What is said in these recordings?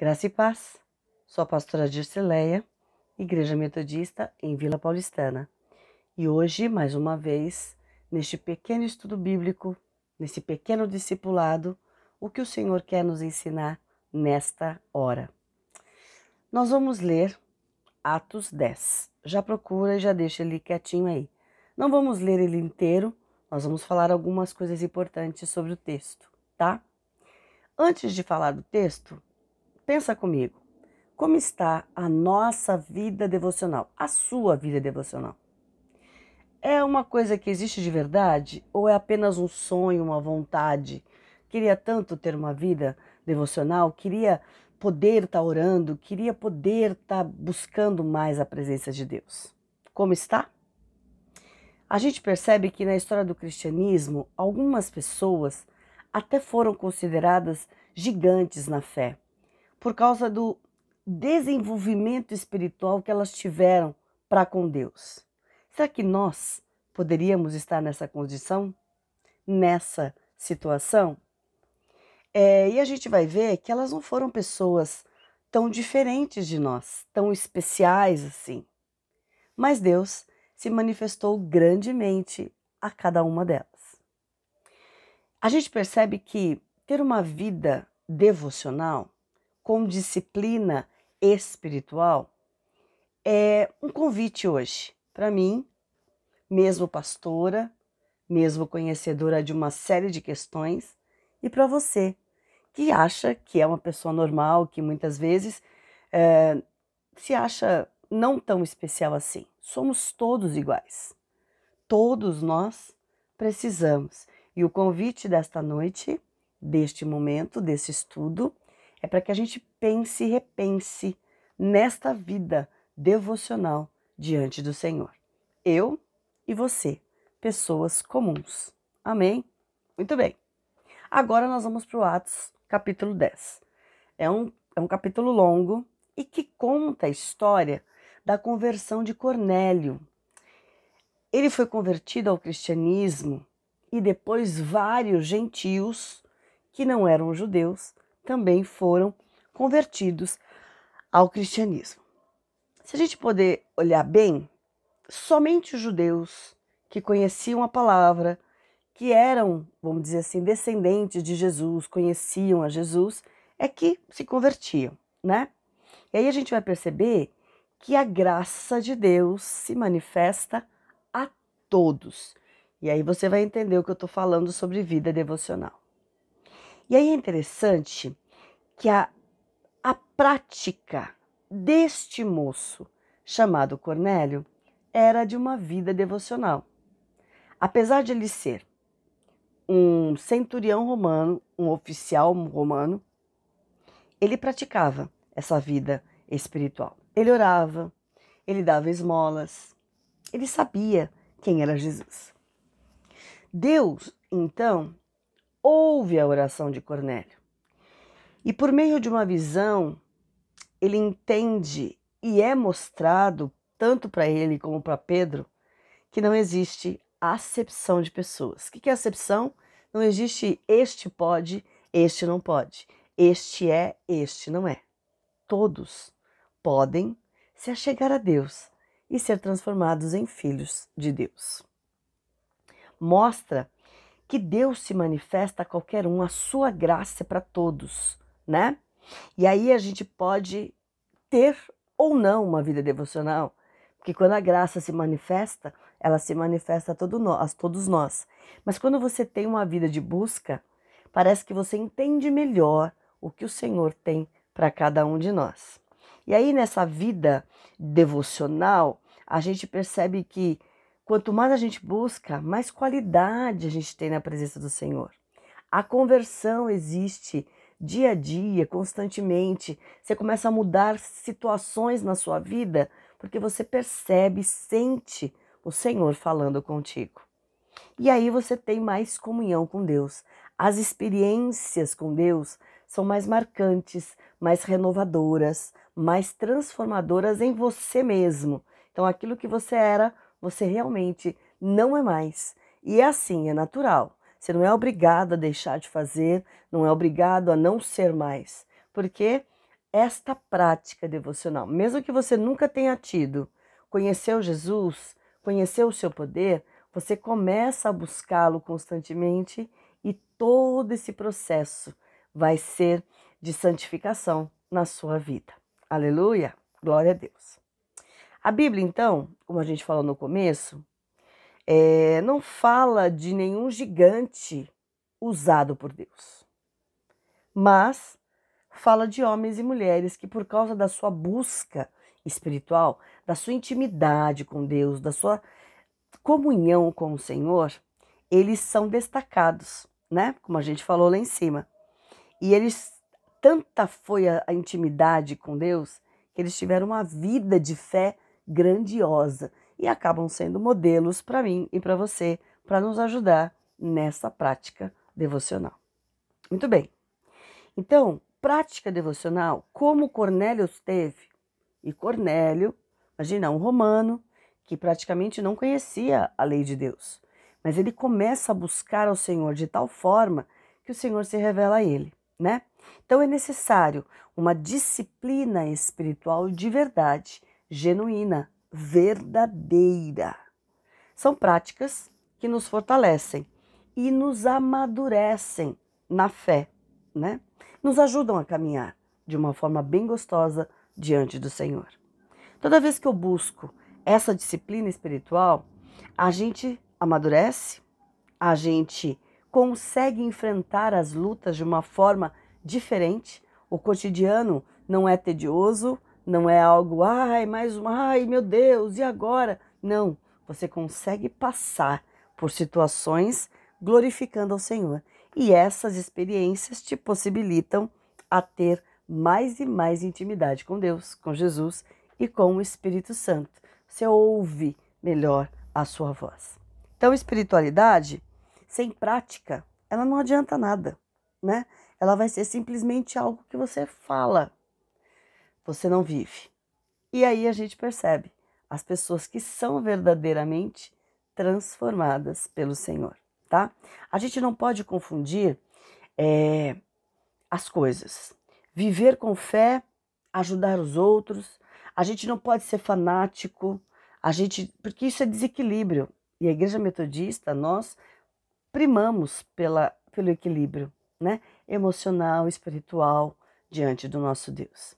Graça e paz. Sou a pastora Dircileia, Igreja Metodista em Vila Paulistana. E hoje, mais uma vez, neste pequeno estudo bíblico, nesse pequeno discipulado, o que o Senhor quer nos ensinar nesta hora. Nós vamos ler Atos 10. Já procura e já deixa ele quietinho aí. Não vamos ler ele inteiro, nós vamos falar algumas coisas importantes sobre o texto, tá? Antes de falar do texto, pensa comigo. Como está a nossa vida devocional? A sua vida devocional? É uma coisa que existe de verdade ou é apenas um sonho, uma vontade? Queria tanto ter uma vida devocional, queria poder estar orando, queria poder estar buscando mais a presença de Deus. Como está? A gente percebe que na história do cristianismo, algumas pessoas até foram consideradas gigantes na fé, por causa do desenvolvimento espiritual que elas tiveram para com Deus. Será que nós poderíamos estar nessa condição? Nessa situação? E a gente vai ver que elas não foram pessoas tão diferentes de nós, tão especiais assim. Mas Deus se manifestou grandemente a cada uma delas. A gente percebe que ter uma vida devocional com disciplina espiritual é um convite hoje para mim, mesmo pastora, mesmo conhecedora de uma série de questões, e para você que acha que é uma pessoa normal, que muitas vezes se acha não tão especial assim. Somos todos iguais. Todos nós precisamos. E o convite desta noite, deste momento, desse estudo, é para que a gente pense e repense nesta vida devocional diante do Senhor. Eu e você, pessoas comuns. Amém? Muito bem. Agora nós vamos para o Atos, capítulo 10. É um capítulo longo e que conta a história da conversão de Cornélio. Ele foi convertido ao cristianismo e depois vários gentios que não eram judeus também foram convertidos ao cristianismo. Se a gente poder olhar bem, somente os judeus que conheciam a palavra, que eram, vamos dizer assim, descendentes de Jesus, conheciam a Jesus, é que se convertiam, né? E aí a gente vai perceber que a graça de Deus se manifesta a todos. E aí você vai entender o que eu estou falando sobre vida devocional. E aí é interessante que a prática deste moço chamado Cornélio era de uma vida devocional. Apesar de ele ser um centurião romano, um oficial romano, ele praticava essa vida espiritual. Ele orava, ele dava esmolas, ele sabia quem era Jesus. Deus, então, ouve a oração de Cornélio. E por meio de uma visão, ele entende e é mostrado, tanto para ele como para Pedro, que não existe acepção de pessoas. O que é acepção? Não existe este pode, este não pode. Este é, este não é. Todos podem se achegar a Deus e ser transformados em filhos de Deus. Mostra que Deus se manifesta a qualquer um, a sua graça é para todos, né? E aí a gente pode ter ou não uma vida devocional, porque quando a graça se manifesta, ela se manifesta a todos nós. Mas quando você tem uma vida de busca, parece que você entende melhor o que o Senhor tem para cada um de nós. E aí nessa vida devocional, a gente percebe que quanto mais a gente busca, mais qualidade a gente tem na presença do Senhor. A conversão existe dia a dia, constantemente. Você começa a mudar situações na sua vida porque você percebe, sente o Senhor falando contigo. E aí você tem mais comunhão com Deus. As experiências com Deus são mais marcantes, mais renovadoras, mais transformadoras em você mesmo. Então aquilo que você era, você realmente não é mais. E é assim, é natural. Você não é obrigado a deixar de fazer, não é obrigado a não ser mais. Porque esta prática devocional, mesmo que você nunca tenha tido, conheceu Jesus, conheceu o seu poder, você começa a buscá-lo constantemente e todo esse processo vai ser de santificação na sua vida. Aleluia! Glória a Deus. A Bíblia, então, como a gente falou no começo, não fala de nenhum gigante usado por Deus, mas fala de homens e mulheres que, por causa da sua busca espiritual, da sua intimidade com Deus, da sua comunhão com o Senhor, eles são destacados, né? Como a gente falou lá em cima. E eles, tanta foi a intimidade com Deus, que eles tiveram uma vida de fé grandiosa e acabam sendo modelos para mim e para você, para nos ajudar nessa prática devocional. Muito bem. Então, prática devocional, como Cornélio teve. E Cornélio, imagina, um romano que praticamente não conhecia a lei de Deus. Mas ele começa a buscar ao Senhor de tal forma que o Senhor se revela a ele, né? Então é necessário uma disciplina espiritual de verdade, genuína, verdadeira. São práticas que nos fortalecem e nos amadurecem na fé, né? Nos ajudam a caminhar de uma forma bem gostosa diante do Senhor. Toda vez que eu busco essa disciplina espiritual, a gente amadurece, a gente consegue enfrentar as lutas de uma forma diferente. O cotidiano não é tedioso, não é algo, ai meu Deus, e agora? Não, você consegue passar por situações glorificando ao Senhor. E essas experiências te possibilitam a ter mais e mais intimidade com Deus, com Jesus e com o Espírito Santo. Você ouve melhor a sua voz. Então, espiritualidade sem prática, ela não adianta nada, né? Ela vai ser simplesmente algo que você fala, você não vive. E aí a gente percebe as pessoas que são verdadeiramente transformadas pelo Senhor, tá? A gente não pode confundir as coisas. Viver com fé, ajudar os outros. A gente não pode ser fanático, porque isso é desequilíbrio. E a Igreja Metodista, nós primamos pelo equilíbrio, né? Emocional, espiritual, diante do nosso Deus.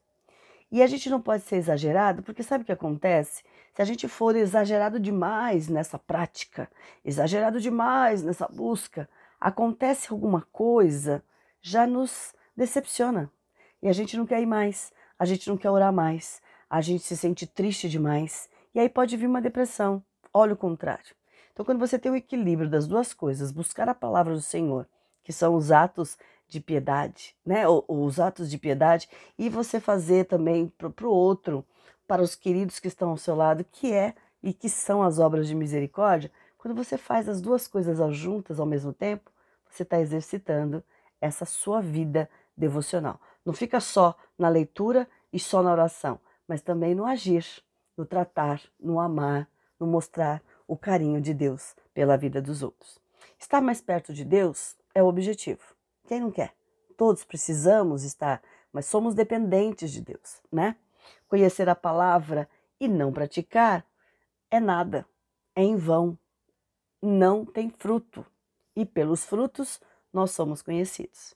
E a gente não pode ser exagerado, porque sabe o que acontece? Se a gente for exagerado demais nessa prática, exagerado demais nessa busca, acontece alguma coisa, já nos decepciona. E a gente não quer ir mais, a gente não quer orar mais, a gente se sente triste demais. E aí pode vir uma depressão. Olha o contrário. Então, quando você tem o equilíbrio das duas coisas, buscar a palavra do Senhor, que são os atos de piedade, né? Os atos de piedade, e você fazer também para o outro, para os queridos que estão ao seu lado, que é e que são as obras de misericórdia. Quando você faz as duas coisas juntas ao mesmo tempo, você está exercitando essa sua vida devocional. Não fica só na leitura e só na oração, mas também no agir, no tratar, no amar, no mostrar o carinho de Deus pela vida dos outros. Estar mais perto de Deus é o objetivo. Quem não quer? Todos precisamos estar, mas somos dependentes de Deus, né? Conhecer a palavra e não praticar é nada, é em vão, não tem fruto. E pelos frutos nós somos conhecidos.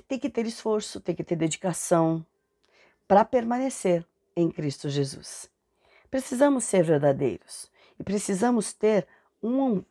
Tem que ter esforço, tem que ter dedicação para permanecer em Cristo Jesus. Precisamos ser verdadeiros e precisamos ter um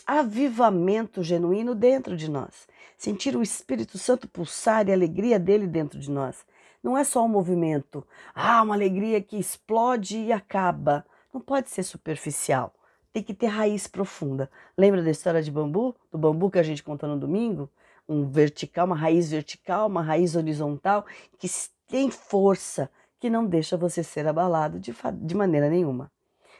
avivamento genuíno dentro de nós. Sentir o Espírito Santo pulsar e a alegria dele dentro de nós. Não é só um movimento, uma alegria que explode e acaba. Não pode ser superficial. Tem que ter raiz profunda. Lembra da história de bambu? Do bambu que a gente contou no domingo? Uma raiz vertical, uma raiz horizontal, que tem força, que não deixa você ser abalado de maneira nenhuma.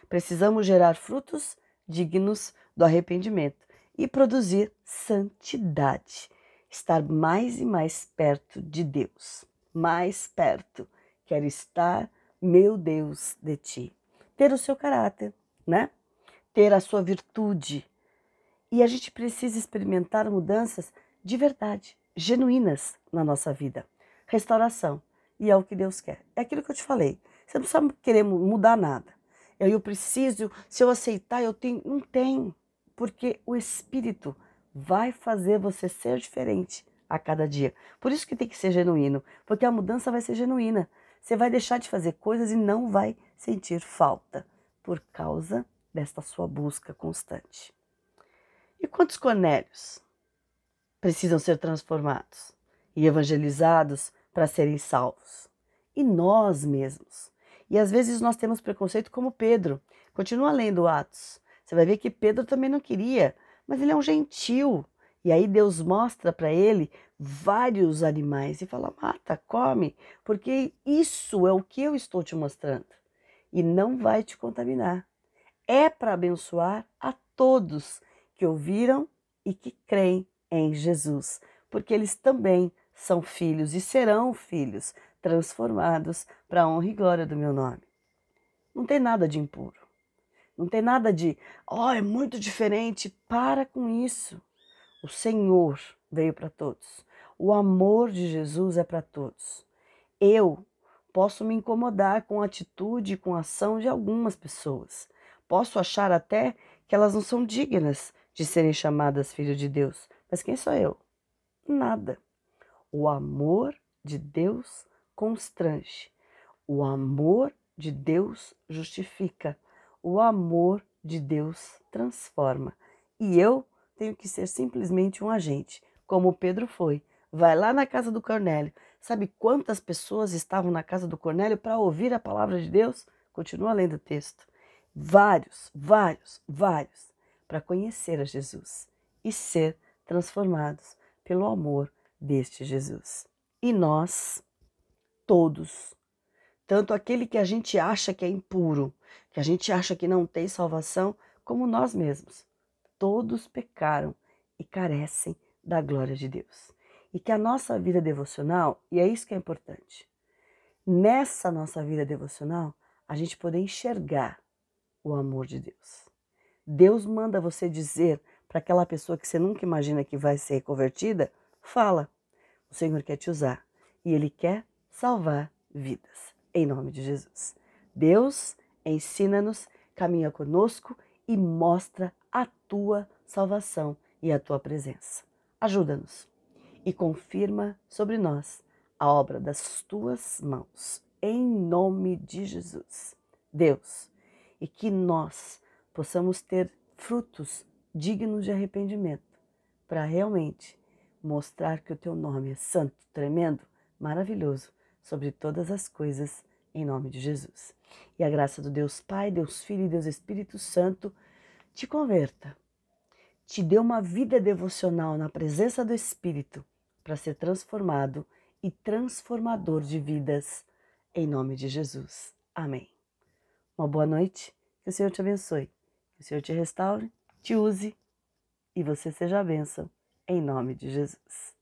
Precisamos gerar frutos dignos do arrependimento e produzir santidade. Estar mais e mais perto de Deus. Mais perto. Quero estar, meu Deus, de ti. Ter o seu caráter, né? Ter a sua virtude. E a gente precisa experimentar mudanças de verdade, genuínas na nossa vida. restauração. E é o que Deus quer. É aquilo que eu te falei. Você não precisa querer mudar nada. Eu preciso, se eu aceitar, eu tenho. Não tem. Porque o Espírito vai fazer você ser diferente a cada dia. Por isso que tem que ser genuíno. Porque a mudança vai ser genuína. Você vai deixar de fazer coisas e não vai sentir falta. Por causa desta sua busca constante. E quantos Cornélios precisam ser transformados e evangelizados para serem salvos? E nós mesmos. E às vezes nós temos preconceito como Pedro. Continua lendo Atos. Você vai ver que Pedro também não queria, mas ele é um gentil. E aí Deus mostra para ele vários animais e fala: mata, come, porque isso é o que eu estou te mostrando. E não vai te contaminar. É para abençoar a todos que ouviram e que creem em Jesus, porque eles também são filhos e serão filhos transformados para a honra e glória do meu nome. Não tem nada de impuro. Não tem nada de, é muito diferente. Para com isso. O Senhor veio para todos. O amor de Jesus é para todos. Eu posso me incomodar com a atitude e com a ação de algumas pessoas. Posso achar até que elas não são dignas de serem chamadas filhos de Deus. Mas quem sou eu? Nada. O amor de Deus constrange. O amor de Deus justifica. O amor de Deus transforma. E eu tenho que ser simplesmente um agente, como Pedro foi. Vai lá na casa do Cornélio. Sabe quantas pessoas estavam na casa do Cornélio para ouvir a palavra de Deus? Continua lendo o texto. Vários, para conhecer a Jesus e ser transformados pelo amor deste Jesus. E nós, todos, tanto aquele que a gente acha que é impuro, que a gente acha que não tem salvação, como nós mesmos, todos pecaram e carecem da glória de Deus. E que a nossa vida devocional, e é isso que é importante, nessa nossa vida devocional, a gente poder enxergar o amor de Deus. Deus manda você dizer para aquela pessoa que você nunca imagina que vai ser convertida, fala, o Senhor quer te usar e Ele quer salvar vidas, em nome de Jesus. Deus ensina-nos, caminha conosco e mostra a tua salvação e a tua presença. Ajuda-nos e confirma sobre nós a obra das tuas mãos, em nome de Jesus. Deus, e que nós possamos ter frutos dignos de arrependimento, para realmente mostrar que o teu nome é santo, tremendo, maravilhoso, sobre todas as coisas, em nome de Jesus. E a graça do Deus Pai, Deus Filho e Deus Espírito Santo te converta, te dê uma vida devocional na presença do Espírito, para ser transformado e transformador de vidas, em nome de Jesus. Amém. Uma boa noite, que o Senhor te abençoe, que o Senhor te restaure, te use e você seja a bênção, em nome de Jesus.